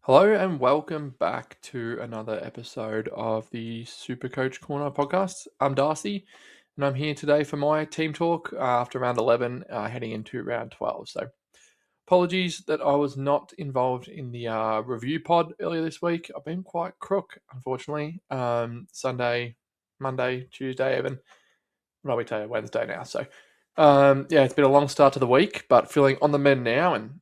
Hello and welcome back to another episode of the SuperCoach Corner podcast. I'm Darcy and I'm here today for my team talk after round 11, heading into round 12. So, apologies that I was not involved in the review pod earlier this week. I've been quite crook, unfortunately. Sunday, Monday, Tuesday, even. Well, we tell you Wednesday now. So, it's been a long start to the week, but feeling on the mend now and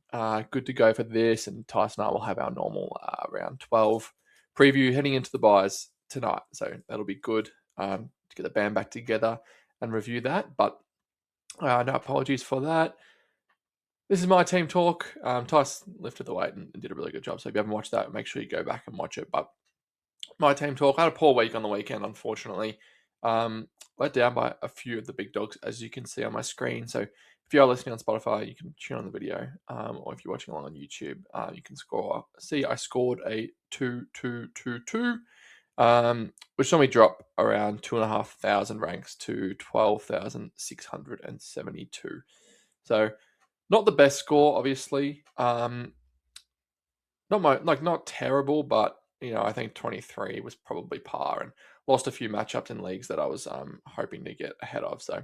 good to go for this. And Tyson and I will have our normal round 12 preview heading into the buys tonight. So that'll be good to get the band back together and review that. But no apologies for that. This is my team talk. Tyson lifted the weight and did a really good job. So if you haven't watched that, make sure you go back and watch it. But my team talk, I had a poor week on the weekend, unfortunately. Let down by a few of the big dogs, as you can see on my screen. So if you are listening on Spotify, you can tune on the video, or if you're watching along on YouTube, you can see I scored a 2-2-2-2, which saw me drop around 2,500 ranks to 12,672. So not the best score, obviously. Not terrible, but I think 23 was probably par, and lost a few matchups in leagues that I was hoping to get ahead of. So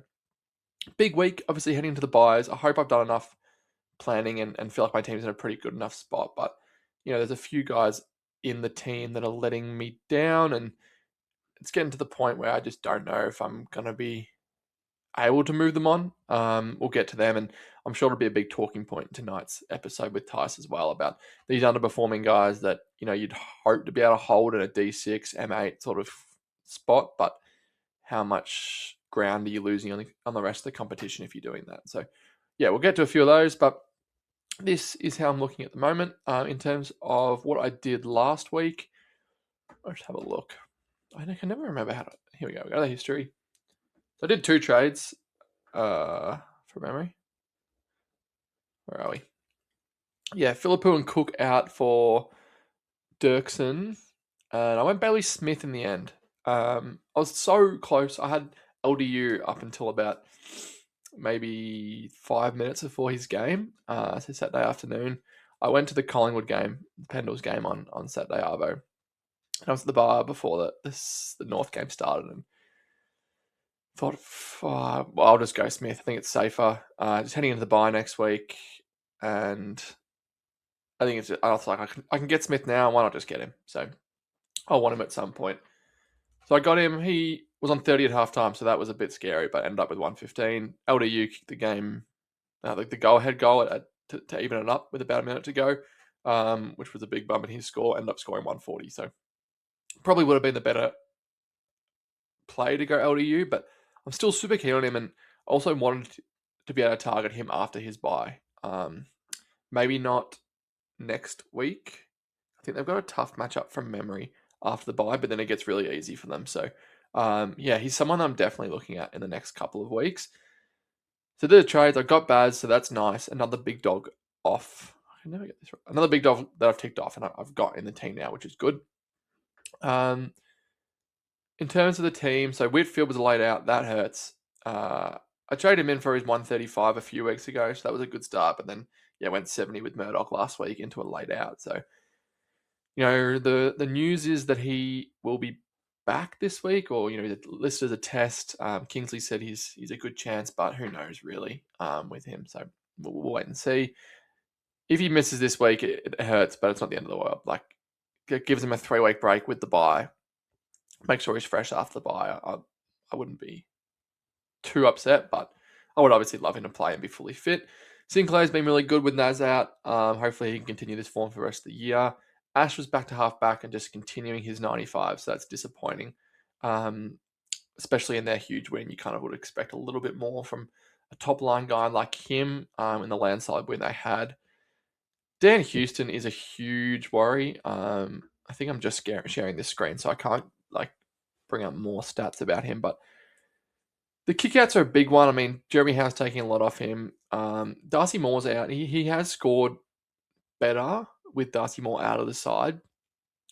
big week, obviously heading into the buys. I hope I've done enough planning and feel like my team's in a pretty good enough spot. But there's a few guys in the team that are letting me down, and it's getting to the point where I just don't know if I'm gonna be able to move them on. We'll get to them, and I'm sure it'll be a big talking point in tonight's episode with Tice as well about these underperforming guys that you'd hope to be able to hold in a D6, M8 sort of spot, but how much ground are you losing on the rest of the competition if you're doing that? So, we'll get to a few of those, but this is how I'm looking at the moment. In terms of what I did last week, let's have a look. I can never remember how to. Here we go. We got the history. So I did 2 trades. From memory. Where are we? Yeah, Philippou and Cook out for Dirksen, and I went Bailey Smith in the end. I was so close. I had LDU up until about maybe 5 minutes before his game, so Saturday afternoon. I went to the Collingwood game, the Pendles game on Saturday Arvo. And I was at the bar before the North game started, and thought, I'll just go Smith. I think it's safer. Just heading into the bye next week, and I think I was like, I can get Smith now. Why not just get him? So I want him at some point. So I got him. He was on 30 at halftime, so that was a bit scary, but ended up with 115. LDU kicked the game, the go-ahead goal to even it up with about a minute to go, which was a big bump in his score. Ended up scoring 140. So probably would have been the better play to go LDU, but I'm still super keen on him, and also wanted to be able to target him after his bye. Maybe not next week. I think they've got a tough matchup from memory after the bye, but then it gets really easy for them. So, he's someone I'm definitely looking at in the next couple of weeks. So the trades, I got Baz, so that's nice. Another big dog off. I can never get this right. Another big dog that I've ticked off, and I've got in the team now, which is good. In terms of the team, so Whitfield was laid out. That hurts. I traded him in for his 135 a few weeks ago, so that was a good start. But then, went 70 with Murdoch last week into a laid out. So, the news is that he will be back this week, or listed as a test. Kingsley said he's a good chance, but who knows really with him. So we'll wait and see. If he misses this week, it hurts, but it's not the end of the world. Like, it gives him a 3-week break with the bye. Make sure he's fresh after the bye. I wouldn't be too upset, but I would obviously love him to play and be fully fit. Sinclair's been really good with Naz out. Hopefully he can continue this form for the rest of the year. Ash was back to halfback and just continuing his 95, so that's disappointing. Especially in their huge win, you kind of would expect a little bit more from a top-line guy like him in the landslide win they had. Dan Houston is a huge worry. I think I'm just sharing this screen, so I can't bring up more stats about him, but the kickouts are a big one. I mean, Jeremy Howe's taking a lot off him. Darcy Moore's out. He has scored better with Darcy Moore out of the side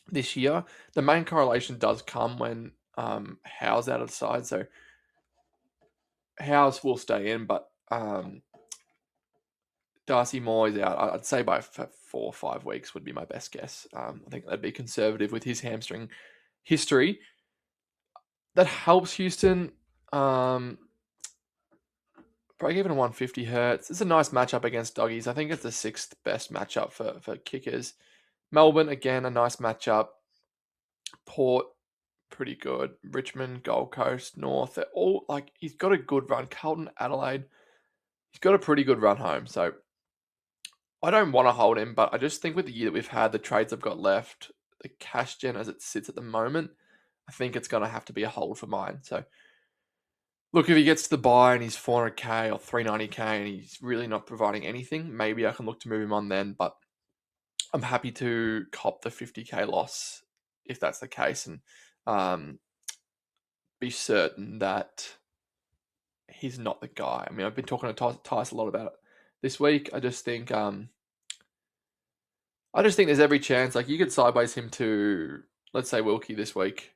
this year. The main correlation does come when Howe's out of the side, so Howe's will stay in, but Darcy Moore is out, I'd say by 4 or 5 weeks would be my best guess. I think that'd be conservative with his hamstring history. That helps Houston. Break even 150 hertz. It's a nice matchup against doggies. I think it's the 6th best matchup for kickers. Melbourne, again, a nice matchup. Port, pretty good. Richmond, Gold Coast, North, they're all like, he's got a good run. Carlton, Adelaide, he's got a pretty good run home. So I don't want to hold him, but I just think with the year that we've had, the trades I've got left, the cash gen as it sits at the moment, I think it's going to have to be a hold for mine. So look, if he gets to the buy and he's 400k or 390k and he's really not providing anything, maybe I can look to move him on then. But I'm happy to cop the 50k loss if that's the case, and be certain that he's not the guy. I mean, I've been talking to Tice a lot about it this week. I just think there's every chance. Like, you could sideways him to, let's say, Wilkie this week,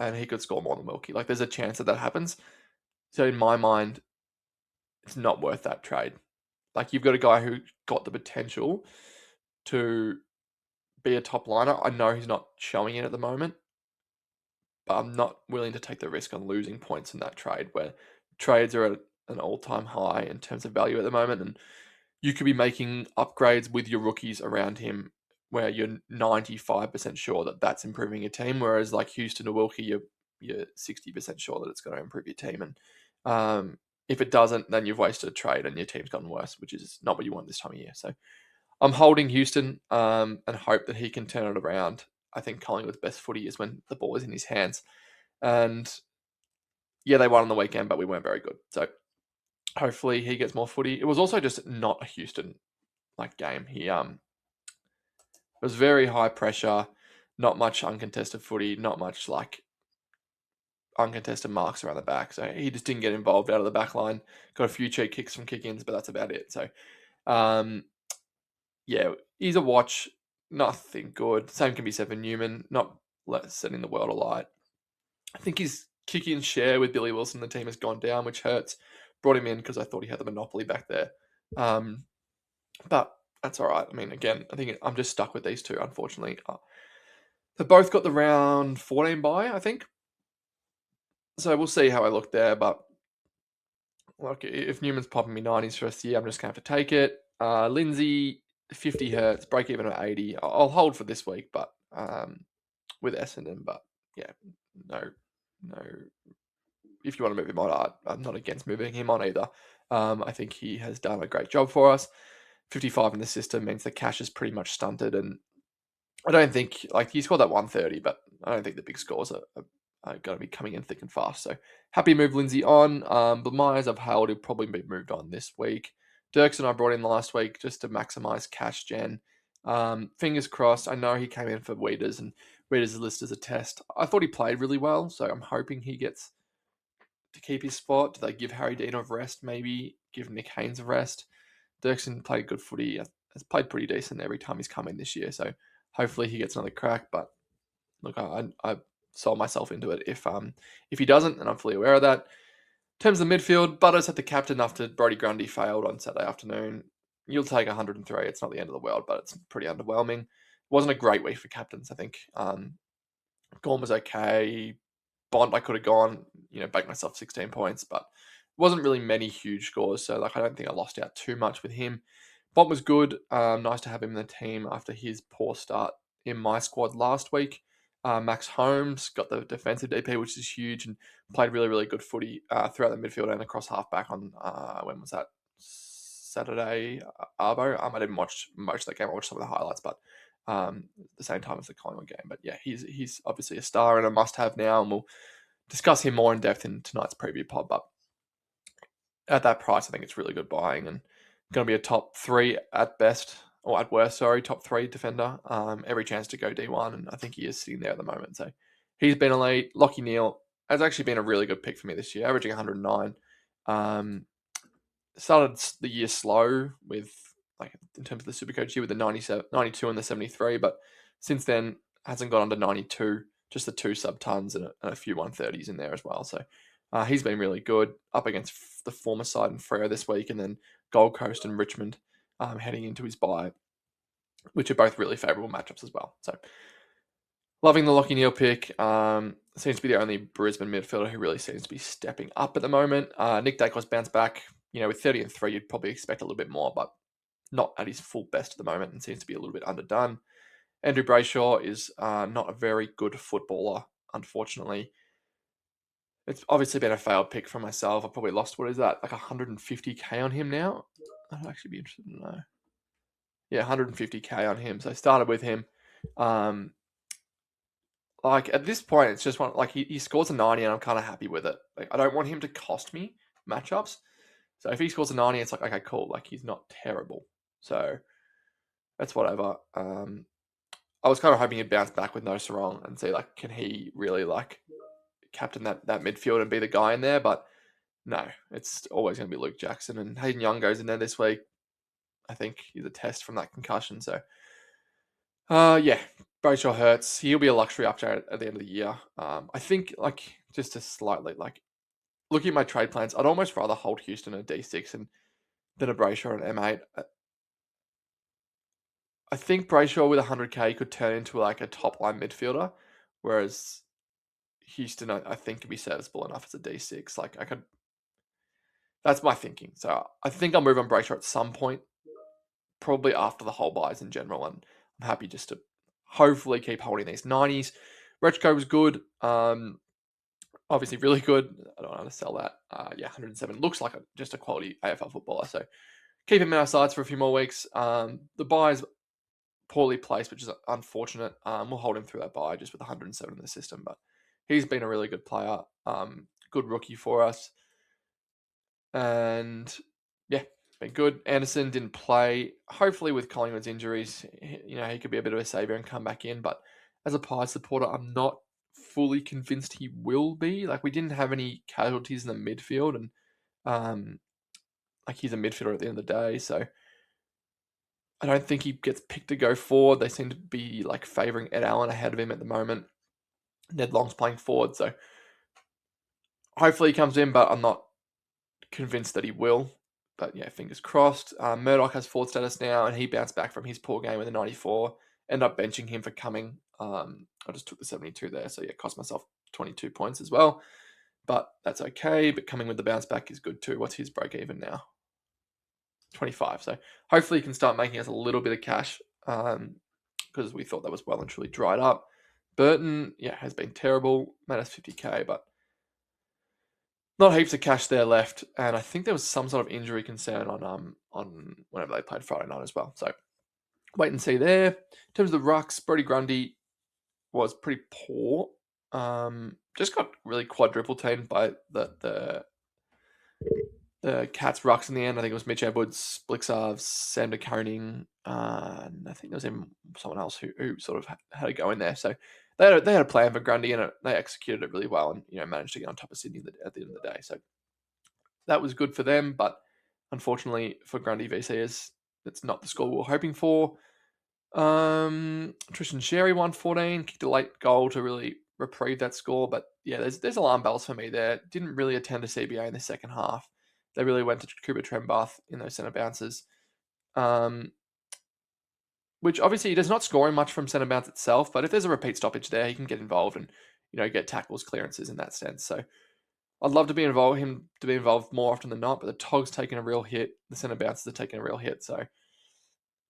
and he could score more than Wilkie. Like, there's a chance that happens. So in my mind, it's not worth that trade. Like, you've got a guy who got the potential to be a top liner. I know he's not showing it at the moment, but I'm not willing to take the risk on losing points in that trade, where trades are at an all-time high in terms of value at the moment, and you could be making upgrades with your rookies around him where you're 95% sure that that's improving your team, whereas like Houston or Wilkie, you're 60% sure that it's going to improve your team. And if it doesn't, then you've wasted a trade and your team's gotten worse, which is not what you want this time of year. So I'm holding Houston and hope that he can turn it around. I think Collingwood's best footy is when the ball is in his hands. And yeah, they won on the weekend, but we weren't very good. So hopefully he gets more footy. It was also just not a Houston like game. It was very high pressure, not much uncontested footy, not much like uncontested marks around the back. So he just didn't get involved out of the back line. Got a few cheap kicks from kick-ins, but that's about it. So yeah, he's a watch. Nothing good. Same can be said for Newman. Not setting the world alight. I think his kick-in share with Billy Wilson, the team, has gone down, which hurts. Brought him in because I thought he had the monopoly back there. But that's all right. I mean, again, I think I'm just stuck with these two, unfortunately. They've both got the round 14 bye, I think. So we'll see how I look there. But look, if Newman's popping me 90s for the year, I'm just going to have to take it. Lindsay, 50 hertz, break even at 80. I'll hold for this week, but with Essendon. But yeah, no. If you want to move him on, I'm not against moving him on either. I think he has done a great job for us. 55 in the system means the cash is pretty much stunted, and I don't think, like, he scored that 130, but I don't think the big scores are going to be coming in thick and fast. So happy to move Lindsay on. But Myers I've held, he'll probably be moved on this week. Dirksen I brought in last week just to maximise cash gen. Fingers crossed. I know he came in for Weeders, and Weeders is listed as a test. I thought he played really well, so I'm hoping he gets to keep his spot. Do they give Harry Dean a rest? Maybe give Nick Haynes a rest. Dirksen played good footy. Has played pretty decent every time he's come in this year. So hopefully he gets another crack. But look, I sold myself into it. If he doesn't, and I'm fully aware of that. In terms of the midfield, Butters had the captain after Brodie Grundy failed on Saturday afternoon. You'll take 103. It's not the end of the world, but it's pretty underwhelming. It wasn't a great week for captains, I think. Gorn was okay. Bond, I could have gone, banked myself 16 points, but it wasn't really many huge scores. So, I don't think I lost out too much with him. Bond was good. Nice to have him in the team after his poor start in my squad last week. Max Holmes got the defensive DP, which is huge, and played really, really good footy throughout the midfield and across halfback on, when was that? Saturday, Arvo. I didn't watch most of that game. I watched some of the highlights, but at the same time as the Collingwood game. But yeah, he's obviously a star and a must-have now, and we'll discuss him more in depth in tonight's preview pod. But at that price, I think it's really good buying and going to be a top 3 at best, or at worst, top 3 defender. Every chance to go D1, and I think he is sitting there at the moment. So he's been elite. Lachie Neale has actually been a really good pick for me this year, averaging 109. Started the year slow with, in terms of the SuperCoach year, with the 92 and the 73, but since then hasn't gone under 92, just the 2 sub-tons and a few 130s in there as well. So he's been really good, up against the former side in Freo this week, and then Gold Coast and Richmond heading into his bye. which are both really favourable matchups as well. So loving the Lockie Neal pick. Seems to be the only Brisbane midfielder who really seems to be stepping up at the moment. Nick Daicos bounced back. With 30 and 3, you'd probably expect a little bit more, but not at his full best at the moment and seems to be a little bit underdone. Andrew Brayshaw is not a very good footballer, unfortunately. It's obviously been a failed pick for myself. I probably lost, what is that, like 150k on him now? I'd actually be interested to know. Yeah, 150k on him. So I started with him. At this point, it's just one, he scores a 90 and I'm kind of happy with it. I don't want him to cost me matchups. So if he scores a 90, it's okay, cool. He's not terrible. So that's whatever. I was kind of hoping he'd bounce back with no Sarong and see, can he really, captain that midfield and be the guy in there? But no, it's always going to be Luke Jackson. And Hayden Young goes in there this week. I think he's a test from that concussion. So, yeah, Brayshaw hurts. He'll be a luxury upgrade at the end of the year. I think, just to slightly, looking at my trade plans, I'd almost rather hold Houston at D6 than a Brayshaw at M8. I think Brayshaw with 100k could turn into a top line midfielder, whereas Houston, I think, could be serviceable enough as a D6. That's my thinking. So I think I'll move on Brayshaw at some point, probably after the whole buys in general, and I'm happy just to hopefully keep holding these 90s. Rechko was good. Obviously really good. I don't want to sell that. 107 looks like just a quality AFL footballer. So keep him in our sights for a few more weeks. The buys poorly placed, which is unfortunate. We'll hold him through that buy just with 107 in the system, but he's been a really good player. Good rookie for us. And yeah, been good. Anderson didn't play. Hopefully with Collingwood's injuries, he could be a bit of a saviour and come back in. But as a Pies supporter, I'm not fully convinced he will be. We didn't have any casualties in the midfield, and he's a midfielder at the end of the day. So I don't think he gets picked to go forward. They seem to be favouring Ed Allen ahead of him at the moment. Ned Long's playing forward, so hopefully he comes in, but I'm not convinced that he will. But yeah, fingers crossed. Murdoch has forward status now, and he bounced back from his poor game with a 94. End up benching him for coming. I just took the 72 there, so yeah, cost myself 22 points as well. But that's okay. But coming with the bounce back is good too. What's his break even now? 25. So hopefully he can start making us a little bit of cash, because we thought that was well and truly dried up. Burton, has been terrible. Made us 50k, but not heaps of cash there left. And I think there was some sort of injury concern on whenever they played Friday night as well. So wait and see there. In terms of the rucks, Brody Grundy was pretty poor. Just got really quadruple teamed by the Cats rucks in the end. I think it was Mitch Edwards, Blixarves, Sander Koning, and I think there was even someone else who sort of had a go in there. So they had a plan for Grundy, and they executed it really well, and managed to get on top of Sydney at the end of the day. So that was good for them, but unfortunately for Grundy VCs, it's not the score we were hoping for. Tristan Sherry 114, kicked a late goal to really reprieve that score, but yeah, there's alarm bells for me there. Didn't really attend to CBA in the second half. They really went to Cooper Trembath in those centre bounces, which obviously he does not scoring much from centre bounce itself, but if there's a repeat stoppage there, he can get involved and get tackles, clearances in that sense. So I'd love to be involved more often than not, but the Tog's taking a real hit. The centre bounces are taking a real hit. So,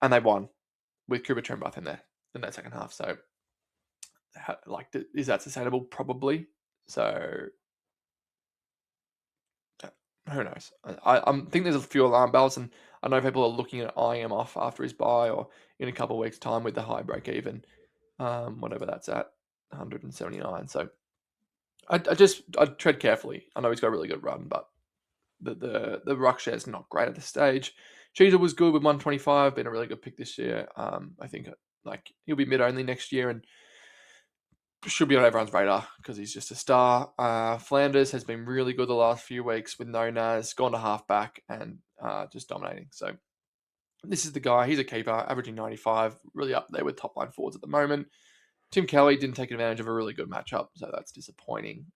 and they won with Cooper Trembath in there in that second half. So, is that sustainable? Probably. So, who knows? I think there's a few alarm bells, and I know people are looking at eyeing him off after his buy or in a couple of weeks' time with the high break even, whatever that's at, 179. So I'd tread carefully. I know he's got a really good run, but the ruck share is not great at this stage. Cheetah was good with 125, been a really good pick this year. I think he'll be mid only next year and should be on everyone's radar because he's just a star. Flanders has been really good the last few weeks with no Nas, gone to halfback and just dominating. So this is the guy. He's a keeper, averaging 95, really up there with top line forwards at the moment. Tim Kelly didn't take advantage of a really good matchup, so that's disappointing.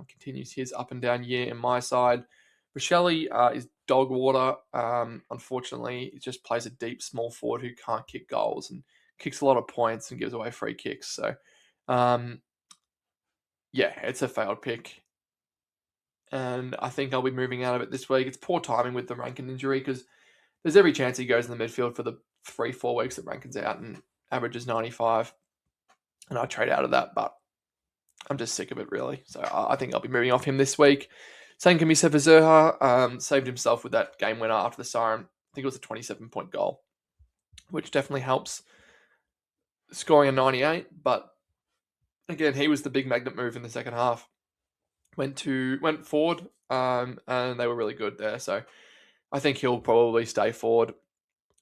Continues his up and down year in my side. Rochelle is dog water. Unfortunately, he just plays a deep small forward who can't kick goals and kicks a lot of points and gives away free kicks. So, yeah, it's a failed pick. And I think I'll be moving out of it this week. It's poor timing with the Rankin injury because there's every chance he goes in the midfield for the 3-4 weeks that Rankin's out and averages 95. And I trade out of that, but I'm just sick of it, really. So I think I'll be moving off him this week. Same can be said for Zerha. Saved himself with that game winner after the siren. I think it was a 27-point goal, which definitely helps. Scoring a 98, but again, he was the big magnet move in the second half. Went forward, and they were really good there. So I think he'll probably stay forward,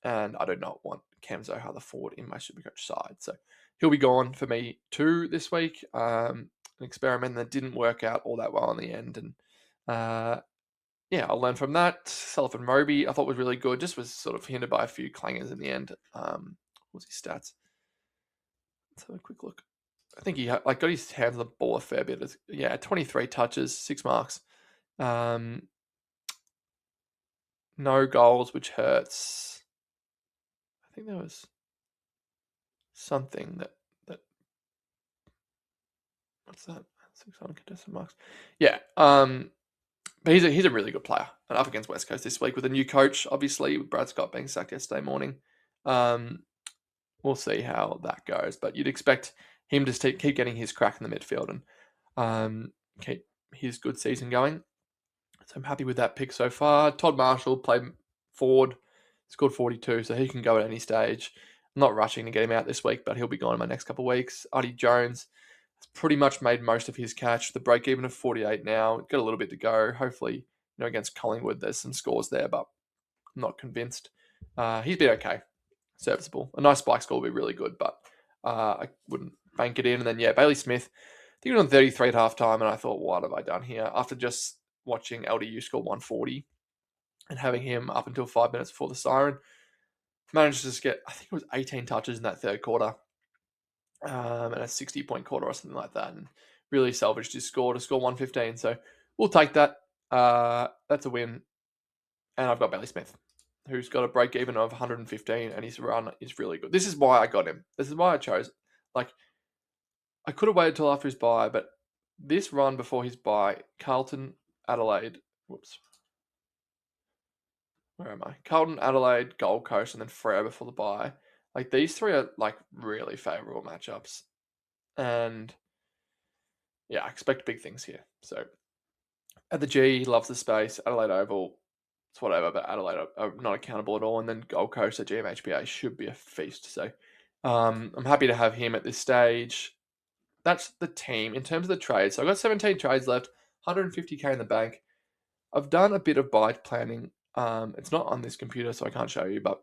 and I do not want Cam Zoha the forward in my SuperCoach side. So he'll be gone for me too this week. An experiment that didn't work out all that well in the end, and yeah, I'll learn from that. Sullivan Moby, I thought was really good. Just was sort of hindered by a few clangers in the end. What was his stats? Let's have a quick look. I think he got his hands on the ball a fair bit. 23 touches, 6 marks. No goals, which hurts. I think there was something that what's that? 600 contested marks. Yeah. But he's a really good player. And up against West Coast this week with a new coach, obviously, with Brad Scott being sacked yesterday morning. We'll see how that goes. But you'd expect him to keep getting his crack in the midfield and keep his good season going. So I'm happy with that pick so far. Todd Marshall played forward, scored 42, so he can go at any stage. I'm not rushing to get him out this week, but he'll be gone in my next couple of weeks. Artie Jones has pretty much made most of his catch. The break even of 48 now. Got a little bit to go. Hopefully, against Collingwood, there's some scores there, but I'm not convinced. He's been okay. Serviceable. A nice spike score would be really good, but I wouldn't bank it in. And then, Bailey Smith, I think he was on 33 at halftime, and I thought, what have I done here? After just watching LDU score 140 and having him up until 5 minutes before the siren, managed to just get, I think it was 18 touches in that third quarter, and a 60-point quarter or something like that, and really salvaged his score to score 115. So we'll take that. That's a win. And I've got Bailey Smith, who's got a break even of 115, and his run is really good. This is why I got him. This is why I chose. I could have waited till after his bye, but this run before his bye, Carlton, Adelaide, where am I? Carlton, Adelaide, Gold Coast, and then Freo before the bye. These three are really favourable matchups, and I expect big things here. So at the G, he loves the space. Adelaide Oval, it's whatever, but Adelaide are not accountable at all. And then Gold Coast at GMHBA should be a feast. So I'm happy to have him at this stage. That's the team. In terms of the trades, so I've got 17 trades left, 150k in the bank. I've done a bit of buy planning. It's not on this computer, so I can't show you, but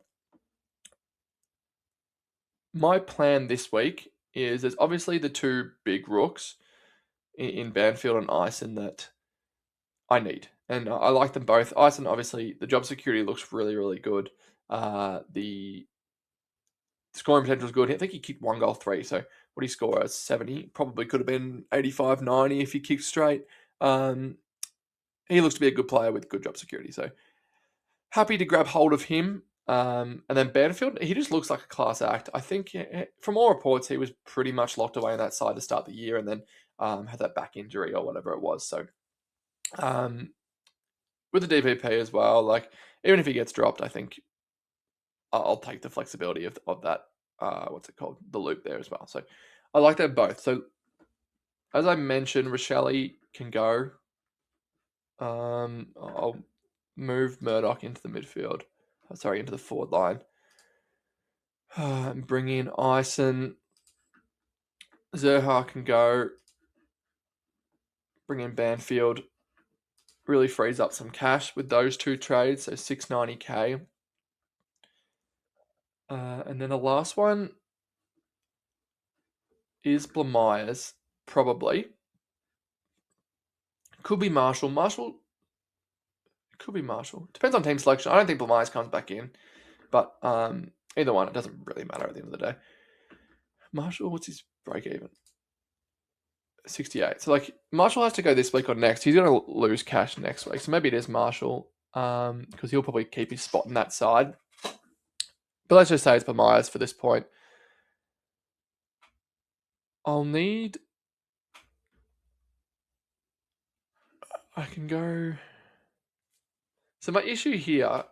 my plan this week is there's obviously the two big rooks in Banfield and Ison that I need. And I like them both. Ison, obviously, the job security looks really, really good. The scoring potential is good. I think he kicked 1 goal 3. So what he scored 70. Probably could have been 85, 90 if he kicked straight. He looks to be a good player with good job security. So happy to grab hold of him. And then Banfield, he just looks like a class act. I think from all reports, he was pretty much locked away on that side to start the year and then had that back injury or whatever it was. So with the DVP as well, even if he gets dropped, I think I'll take the flexibility of that, what's it called? The loop there as well. So I like them both. So as I mentioned, Rochelle can go. I'll move Murdoch into the midfield. Into the forward line. Bring in Ison. Zerha can go. Bring in Banfield. Really frees up some cash with those two trades. So 690k. And then the last one is Blamires, probably. Could be Marshall. Could be Marshall. Depends on team selection. I don't think Blamires comes back in. But either one, it doesn't really matter at the end of the day. Marshall, what's his break even? 68. So like Marshall has to go this week or next. He's going to lose cash next week. So maybe it is Marshall because he'll probably keep his spot on that side. But let's just say it's Myers for this point. I'll need... I can go... So my issue here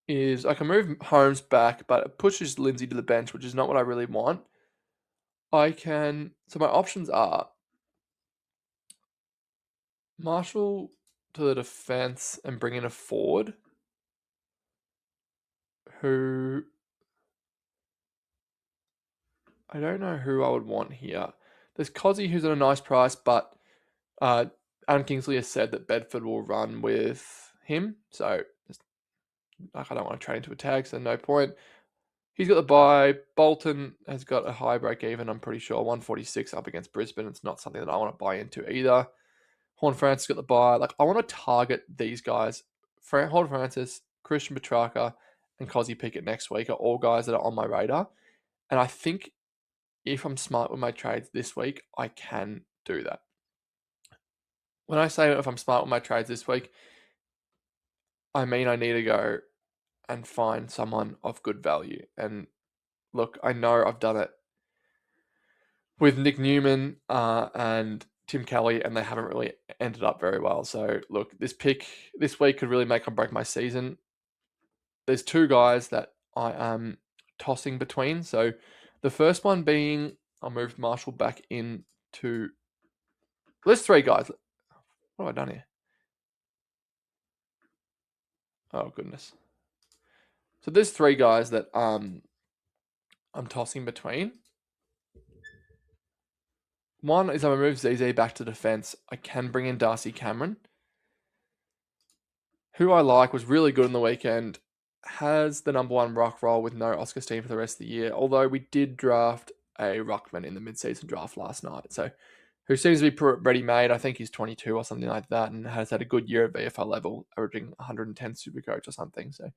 is I can move Holmes back, but it pushes Lindsay to the bench, which is not what I really want. I can... So my options are Marshall to the defense and bring in a forward who... I don't know who I would want here. There's Cozzy, who's at a nice price, but Adam Kingsley has said that Bedford will run with him. So I don't want to trade into a tag, so no point. He's got the bye. Bolton has got a high break even, I'm pretty sure. 146 up against Brisbane. It's not something that I want to buy into either. Horn Francis got the bye. Like, I want to target these guys. Horn Francis, Christian Petrarca, and Cozzy Pickett next week are all guys that are on my radar. And I think if I'm smart with my trades this week, I can do that. When I say if I'm smart with my trades this week, I mean I need to go and find someone of good value. And look, I know I've done it with Nick Newman and Tim Kelly, and they haven't really ended up very well. So look, this pick this week could really make or break my season. There's two guys that I am tossing between. So the first one being, I'll move Marshall back into... There's three guys. What have I done here? Oh, goodness. So there's three guys that I'm tossing between. One is I'm going to move ZZ back to defense. I can bring in Darcy Cameron, who I like, was really good on the weekend, has the number one ruck role with no Oscar Steen for the rest of the year, although we did draft a ruckman in the mid-season draft last night, so who seems to be ready-made. I think he's 22 or something like that, and has had a good year at VFL level, averaging 110 SuperCoach or something, so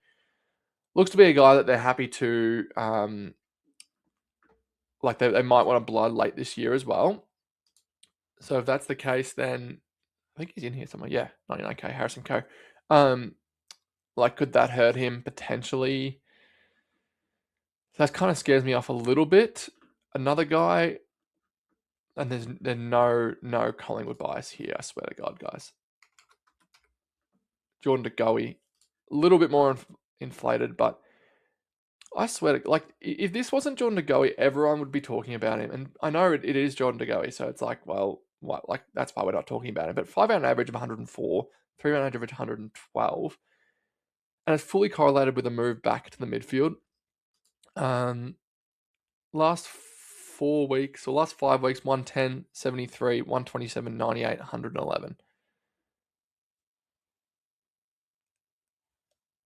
looks to be a guy that they're happy to, like they might want to blood late this year as well. So if that's the case, then I think he's in here somewhere. Yeah, 99k, Harrison Co. Like, could that hurt him potentially? That kind of scares me off a little bit. Another guy, and there's no Collingwood bias here, I swear to God, guys. Jordan DeGoey, a little bit more inflated, but I swear to, like, if this wasn't Jordan DeGoey, everyone would be talking about him. And I know it is Jordan DeGoey, so it's like, well, what? Like, that's why we're not talking about him. But 5-round average of 104, 3-round average of 112, and it's fully correlated with a move back to the midfield. Last 4 weeks, or last 5 weeks, 110, 73, 127, 98, 111.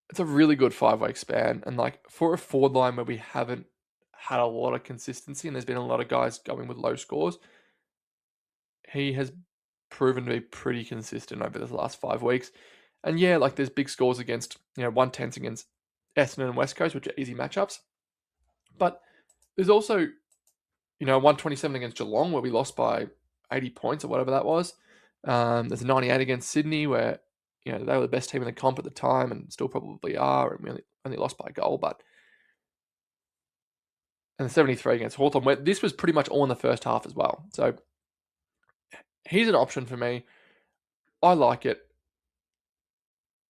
It's a really good 5-week span. And like, for a forward line where we haven't had a lot of consistency and there's been a lot of guys going with low scores, he has proven to be pretty consistent over the last 5 weeks. And yeah, like, there's big scores against, 110s against Essendon and West Coast, which are easy matchups. But there's also, 127 against Geelong, where we lost by 80 points or whatever that was. There's a 98 against Sydney, where, they were the best team in the comp at the time and still probably are, and we only lost by a goal. And the 73 against Hawthorn, where this was pretty much all in the first half as well. So he's an option for me. I like it.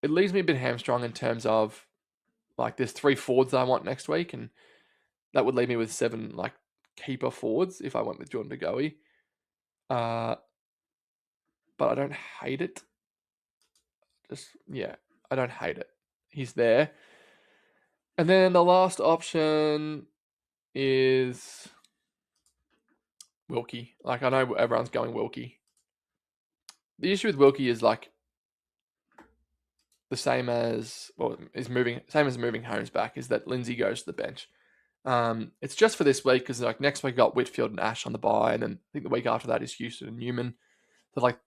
It leaves me a bit hamstrung in terms of, like, there's 3 forwards that I want next week, and that would leave me with 7, like, keeper forwards if I went with Jordan DeGoey. But I don't hate it. I don't hate it. He's there. And then the last option is Wilkie. Like, I know everyone's going Wilkie. The issue with Wilkie is, like, the same as moving Holmes back, is that Lindsay goes to the bench. It's just for this week, because, like, next week we got Whitfield and Ash on the bye, and then I think the week after that is Houston and Newman. So, like,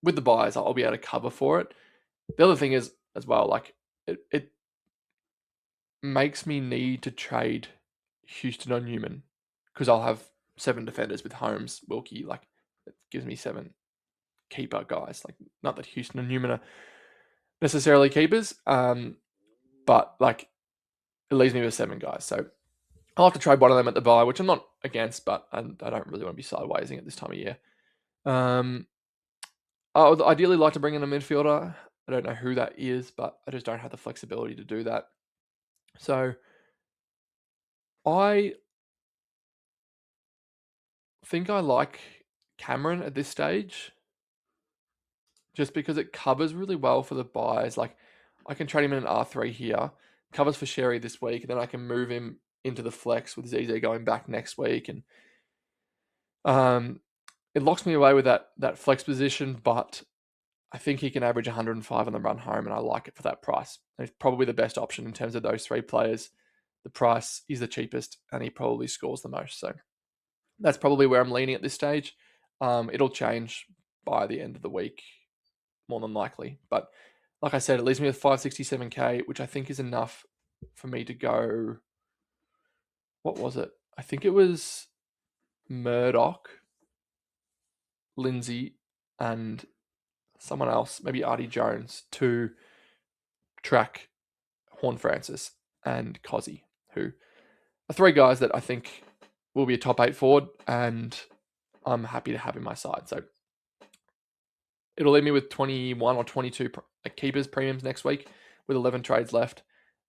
with the buys, I'll be able to cover for it. The other thing is, as well, like, it makes me need to trade Houston on Newman, because I'll have 7 defenders with Holmes, Wilkie. Like, it gives me 7 keeper guys. Like, not that Houston and Newman are necessarily keepers, but like it leaves me with 7 guys. So I'll have to trade one of them at the bye, which I'm not against, but I don't really want to be sidewaysing at this time of year. I would ideally like to bring in a midfielder. I don't know who that is, but I just don't have the flexibility to do that. So I think I like Cameron at this stage, just because it covers really well for the buys. Like, I can trade him in an R3 here, covers for Sherry this week, and then I can move him into the flex with ZZ going back next week, and it locks me away with that flex position. But I think he can average 105 on the run home, and I like it for that price. And it's probably the best option in terms of those 3 players. The price is the cheapest, and he probably scores the most. So that's probably where I'm leaning at this stage. It'll change by the end of the week, more than likely. But like I said, it leaves me with 567k, which I think is enough for me to go. What was it? I think it was Murdoch, Lindsay, and someone else, maybe Artie Jones, to track Horn Francis and Cozzy, who are 3 guys that I think will be a top 8 forward, and I'm happy to have in my side. So it'll leave me with 21 or 22 keepers premiums next week with 11 trades left,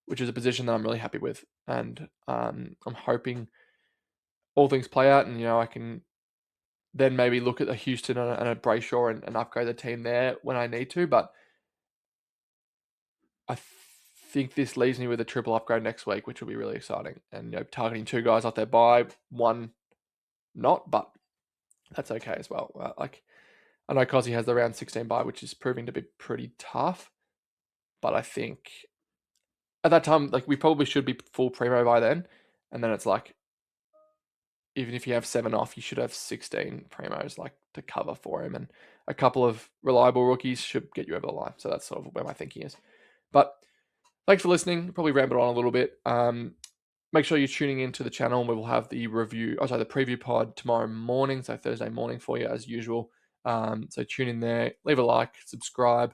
which is a position that I'm really happy with. And I'm hoping all things play out, and I can then maybe look at a Houston and a Brayshaw and upgrade the team there when I need to. But I think this leaves me with a triple upgrade next week, which will be really exciting. And targeting 2 guys off their bye, 1 not, but that's okay as well. Like, I know Cozzy has the round 16 bye, which is proving to be pretty tough. But I think at that time, like, we probably should be full PREMO by then. And then it's like, even if you have 7 off, you should have 16 Premos, like, to cover for him. And a couple of reliable rookies should get you over the line. So that's sort of where my thinking is. But thanks for listening. Probably rambled on a little bit. Make sure you're tuning into the channel, and we will have the preview pod tomorrow morning, so Thursday morning for you as usual. So tune in there, leave a like, subscribe.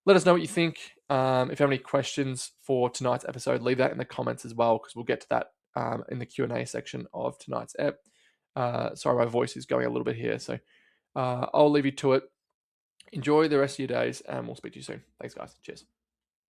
Let us know what you think. If you have any questions for tonight's episode, leave that in the comments as well, because we'll get to that in the Q&A section of tonight's ep. Sorry, my voice is going a little bit here, so I'll leave you to it. Enjoy the rest of your days, and we'll speak to you soon. Thanks, guys. Cheers.